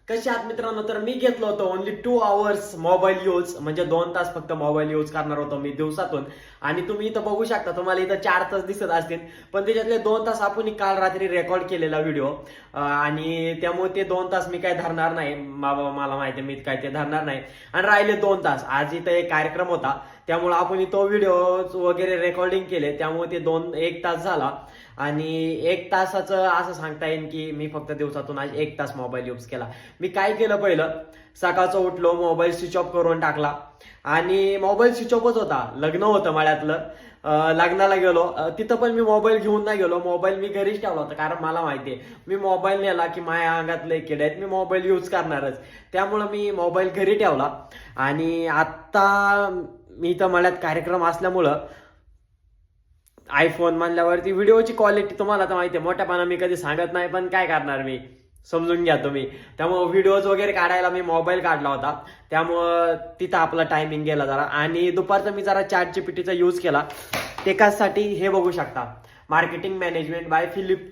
कसे आहात मित्रांनो? तर मी घेतलं होतं ओनली 2 आवर्स मोबाईल यूज, म्हणजे 2 तास फक्त मोबाईल यूज करणार होतो मी दिवसातून. आणि तुम्ही इथं बघू शकता, तुम्हाला इथं 4 तास दिसत असतील, पण त्याच्यातले 2 तास आपण काल रात्री रेकॉर्ड केलेला व्हिडिओ. आणि त्यामुळे ते 2 तास मी काय धरणार नाही. मला माहिती मी काय ते धरणार नाही. आणि राहिले 2 तास. आज इथं एक कार्यक्रम होता, त्यामुळे आपण तो व्हिडिओ वगैरे रेकॉर्डिंग केले, त्यामुळे ते 1 तास झाला. आणि 1 तासाचं असं सांगता येईल की मी फक्त दिवसातून आज 1 तास मोबाईल यूज केला. मी काय केलं, पहिलं सकाळचं उठलो, मोबाईल स्विच ऑफ करून टाकला. आणि मोबाईल स्विच ऑफच होता. लग्न होतं मळ्यातलं, लग्नाला गेलो, तिथं पण मी मोबाईल घेऊन नाही गेलो. मोबाईल मी घरीच ठेवला होता, कारण मला माहितीये मी मोबाईल नेला की माझ्या अंगातले किडे आहेत, मी मोबाईल यूज करणारच. त्यामुळं मी मोबाईल घरी ठेवला. आणि आता मी इथं मळ्यात कार्यक्रम असल्यामुळं आयफोन म्हणल्यावरती व्हिडिओची क्वालिटी तुम्हाला तर माहिती आहे, मोठ्यापणा मी कधी सांगत नाही, पण काय करणार मी, समजून घ्या तुम्ही. त्यामुळं व्हिडिओज वगैरे काढायला मी मोबाईल काढला होता, त्यामुळं तिथं आपला टायमिंग गेला जरा. आणि दुपारचं मी जरा ChatGPTचा यूज केला. ते कशासाठी हे बघू शकता. Marketing management by Philip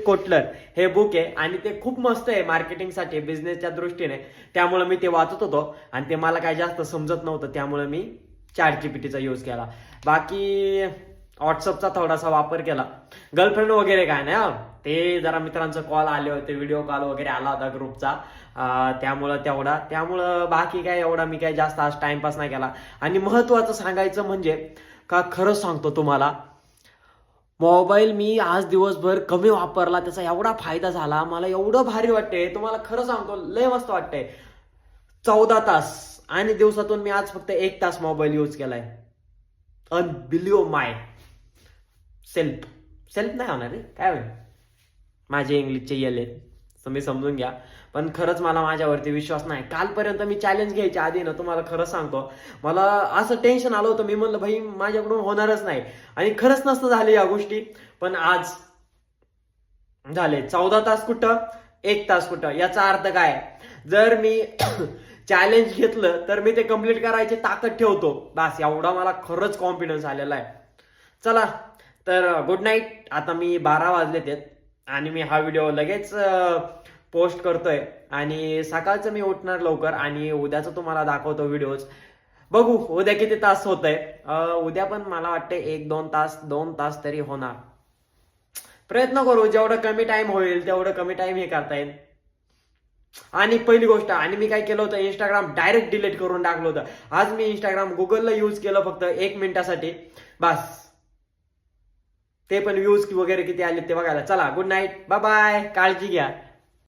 Kotler हे बुक आहे, आणि ते खूप मस्त आहे मार्केटिंगसाठी, बिझनेसच्या दृष्टीने. त्यामुळे मी ते वाचत होतो, आणि ते मला काय जास्त समजत नव्हतं, त्यामुळे मी ChatGPTचा यूज केला. बाकी व्हॉट्सअपचा थोडासा वापर केला. गर्लफ्रेंड वगैरे काय नाही, ते जरा मित्रांचा कॉल आले होते, व्हिडिओ कॉल वगैरे आला होता ग्रुपचा, त्यामुळं बाकी काय एवढा मी काय जास्त आज टाइमपास नाही केला. आणि महत्वाचं सांगायचं म्हणजे का, खरंच सांगतो तुम्हाला, मोबाईल मी आज दिवसभर कमी वापरला, त्याचा एवढा फायदा झाला, मला एवढं भारी वाटतंय, तुम्हाला खरं सांगतो, लय मस्त वाटतंय. 14 तास, आणि दिवसातून मी आज फक्त 1 तास मोबाईल यूज केलाय. अनबिलिव्ह माय सेल्फ नाही होणार रे, काय होईल, माझे इंग्लिशचे येले तुम्ही समजून घ्या. पण खरंच मला माझ्यावरती विश्वास नाही. कालपर्यंत मी चॅलेंज घ्यायच्या आधी ना, तुम्हाला खरं सांगतो, मला असं टेन्शन आलं होतं. मी म्हणलं भाई माझ्याकडून होणारच नाही, आणि खरंच नसतं झाले या गोष्टी. पण आज झाले. 14 तास कुठं, 1 तास कुठं, याचा अर्थ काय, जर मी चॅलेंज घेतलं तर मी ते कम्प्लीट करायची ताकद ठेवतो. बस एवढा मला खरंच कॉन्फिडन्स आलेला आहे. चला तर गुड नाईट. आता मी 12 वाजलेत, आणि मी हा व्हिडिओ लगेच पोस्ट करतोय. आणि सकाळचं मी उठणार लवकर, आणि उद्याचं तुम्हाला दाखवतो व्हिडिओज. बघू उद्या किती तास होत आहे. उद्या पण मला वाटतं 1-2 तास तरी होणार. प्रयत्न करू, जेवढं कमी टाइम होईल तेवढं कमी टाइम हे करता येईल. आणि पहिली गोष्ट, आणि मी काय केलं होतं, इंस्टाग्राम डायरेक्ट डिलीट करून टाकलं होतं. आज मी इंस्टाग्राम गुगलला यूज केलं फक्त 1 मिनिटासाठी बस. ते पण व्ह्यूज वगैरे किती आले ते बघायला. चला गुड नाईट, बाय बाय, काळजी घ्या.